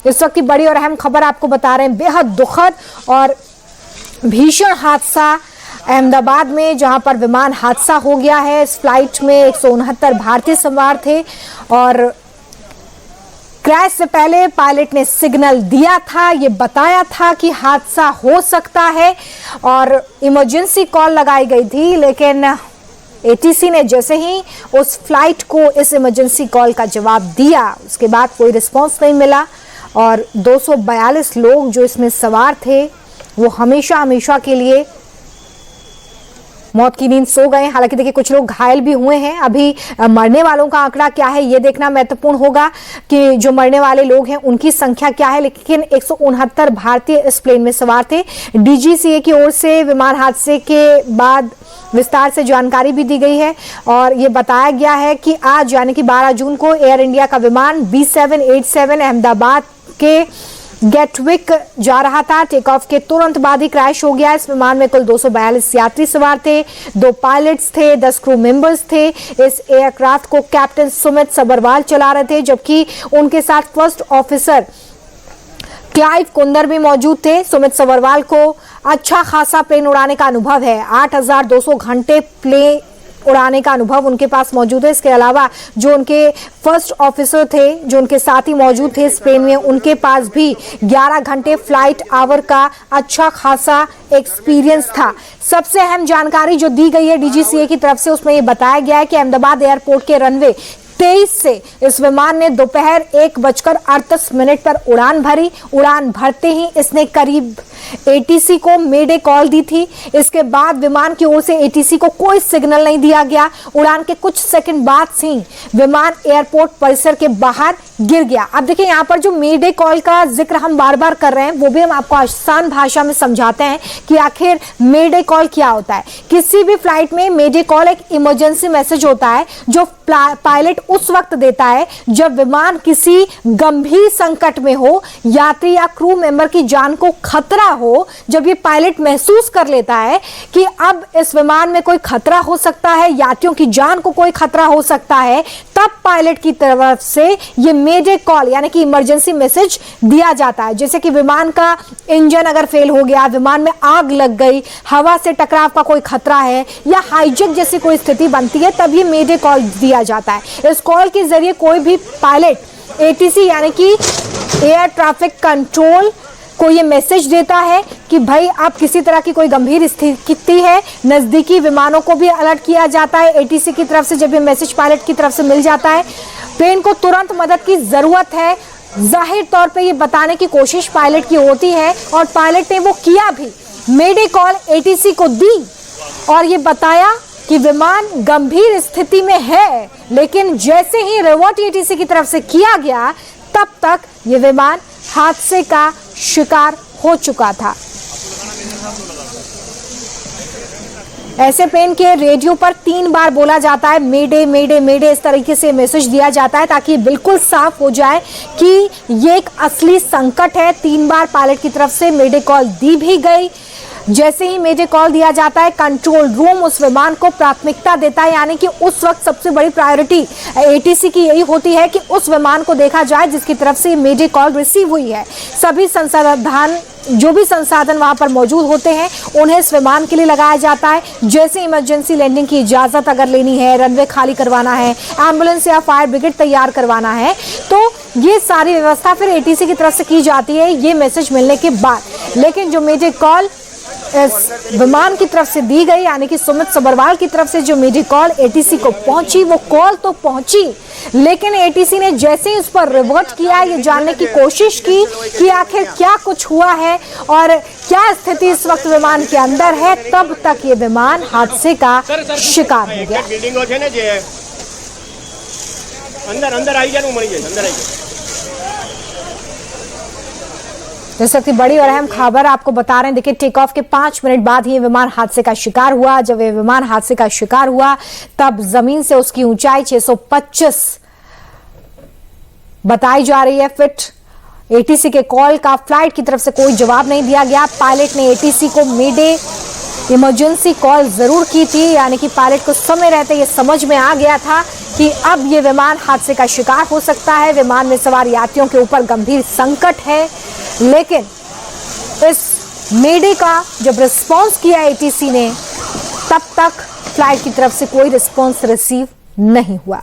इस वक्त की बड़ी और अहम खबर आपको बता रहे हैं, बेहद दुखद और भीषण हादसा अहमदाबाद में, जहां पर विमान हादसा हो गया है। इस फ्लाइट में 169 भारतीय सवार थे और क्रैश से पहले पायलट ने सिग्नल दिया था, ये बताया था कि हादसा हो सकता है और इमरजेंसी कॉल लगाई गई थी। लेकिन एटीसी ने जैसे ही उस फ्लाइट को इस इमरजेंसी कॉल का जवाब दिया, उसके बाद कोई रिस्पांस नहीं मिला और 242 लोग जो इसमें सवार थे वो हमेशा हमेशा के लिए मौत की नींद सो गए। हालांकि देखिए कुछ लोग घायल भी हुए हैं। अभी मरने वालों का आंकड़ा क्या है ये देखना महत्वपूर्ण होगा कि जो मरने वाले लोग हैं उनकी संख्या क्या है। लेकिन 169 भारतीय इस प्लेन में सवार थे। डीजीसीए की ओर से विमान हादसे के बाद विस्तार से जानकारी भी दी गई है और ये बताया गया है कि आज यानी कि 12 जून को एयर इंडिया का विमान B787 अहमदाबाद के गेटविक जा रहा था। टेक ऑफ के तुरंत बाद ही क्रैश हो गया। इस विमान में कुल 242 यात्री सवार थे, 2 पायलट्स थे, 10 क्रू मेंबर्स थे। इस एयरक्राफ्ट को कैप्टन सुमित सबरवाल चला रहे थे, जबकि उनके साथ फर्स्ट ऑफिसर क्लाइव कुंदर भी मौजूद थे। सुमित सबरवाल को अच्छा खासा प्लेन उड़ाने का अनुभव है, 8200 घंटे प्लेन उड़ाने का अनुभव उनके पास मौजूद है। इसके अलावा जो उनके फर्स्ट ऑफिसर थे, जो उनके साथी मौजूद थे इस प्लेन में, उनके पास भी 11 घंटे फ्लाइट आवर का अच्छा खासा एक्सपीरियंस था। सबसे अहम जानकारी जो दी गई है डीजीसीए की तरफ से, उसमें ये बताया गया है कि अहमदाबाद एयरपोर्ट के रनवे 23 से इस विमान ने दोपहर 1:38 पर उड़ान भरी। उड़ान भरते ही इसने करीब एटीसी को मेडे कॉल दी थी। इसके बाद विमान की ओर से एटीसी को कोई सिग्नल नहीं दिया गया। उड़ान के कुछ सेकंड बाद ही विमान एयरपोर्ट परिसर के बाहर गिर गया। अब देखिए यहाँ पर जो मेडे कॉल का जिक्र हम बार बार कर रहे हैं, वो भी हम आपको आसान भाषा में समझाते हैं कि आखिर मेडे कॉल क्या होता है। किसी भी फ्लाइट में मेडे कॉल एक इमरजेंसी मैसेज होता है जो पायलट उस वक्त देता है जब विमान किसी गंभीर संकट में हो, यात्री या क्रू मेंबर की जान को खतरा हो। जब ये पायलट महसूस कर लेता है कि अब इस विमान में कोई खतरा हो सकता है, यात्रियों की जान को कोई खतरा हो सकता है, तब पायलट की तरफ से ये मेडे कॉल यानी कि इमरजेंसी मैसेज दिया जाता है। जैसे कि विमान का इंजन अगर फेल हो गया, विमान में आग लग गई, हवा से टकराव का कोई खतरा है या हाईजैक जैसी कोई स्थिति बनती है, तब ये मेडे कॉल दिया जाता है। इस कॉल के जरिए कोई भी पायलट एटीसी यानी कि एयर ट्रैफिक कंट्रोल को ये मैसेज देता है कि भाई अब किसी तरह की कोई गंभीर स्थिति है। नजदीकी विमानों को भी अलर्ट किया जाता है एटीसी की तरफ से। जब ये मैसेज पायलट की तरफ से मिल जाता है, प्लेन को तुरंत मदद की जरूरत है, जाहिर तौर पे ये बताने की कोशिश पायलट की होती है और पायलट ने वो किया भी। मेडे कॉल एटीसी को दी और ये बताया कि विमान गंभीर स्थिति में है। लेकिन जैसे ही रिवर्ट एटीसी की तरफ से किया गया, तब तक ये विमान हादसे का शिकार हो चुका था। ऐसे प्लेन के रेडियो पर 3 बार बोला जाता है मेडे मेडे मेडे, इस तरीके से मैसेज दिया जाता है ताकि बिल्कुल साफ हो जाए कि ये एक असली संकट है। 3 बार पायलट की तरफ से मेडे कॉल दी भी गई। जैसे ही मेडे कॉल दिया जाता है, कंट्रोल रूम उस विमान को प्राथमिकता देता है, यानी कि उस वक्त सबसे बड़ी प्रायोरिटी एटीसी की यही होती है कि उस विमान को देखा जाए जिसकी तरफ से मेडे कॉल रिसीव हुई है। सभी संसाधन जो भी संसाधन वहां पर मौजूद होते हैं उन्हें इस विमान के लिए लगाया जाता है। जैसे इमरजेंसी लैंडिंग की इजाजत अगर लेनी है, रनवे खाली करवाना है, एम्बुलेंस या फायर ब्रिगेड तैयार करवाना है, तो ये सारी व्यवस्था फिर एटीसी की तरफ से की जाती है ये मैसेज मिलने के बाद। लेकिन जो मेडे कॉल इस विमान की तरफ से दी गई, यानी कि सुमित सबरवाल की तरफ से जो मेडे कॉल एटीसी को पहुंची, वो कॉल तो पहुंची, लेकिन एटीसी ने जैसे ही उस पर रिवर्ट किया, ये जानने की कोशिश की कि आखिर क्या कुछ हुआ है और क्या स्थिति इस वक्त विमान के अंदर है, तब तक ये विमान हादसे का शिकार हो गया। जैसे कि बड़ी और अहम खबर आपको बता रहे हैं। देखिए टेक ऑफ के 5 मिनट बाद ही विमान हादसे का शिकार हुआ। जब ये विमान हादसे का शिकार हुआ तब जमीन से उसकी ऊंचाई 625 बताई जा रही है फीट। एटीसी के कॉल का फ्लाइट की तरफ से कोई जवाब नहीं दिया गया। पायलट ने एटीसी को मेडे इमरजेंसी कॉल जरूर की थी, यानी कि पायलट को समय रहते ये समझ में आ गया था कि अब ये विमान हादसे का शिकार हो सकता है, विमान में सवार यात्रियों के ऊपर गंभीर संकट है। लेकिन इस मेडे का जब रिस्पॉन्स किया एटीसी ने, तब तक फ्लाइट की तरफ से कोई रिस्पॉन्स रिसीव नहीं हुआ।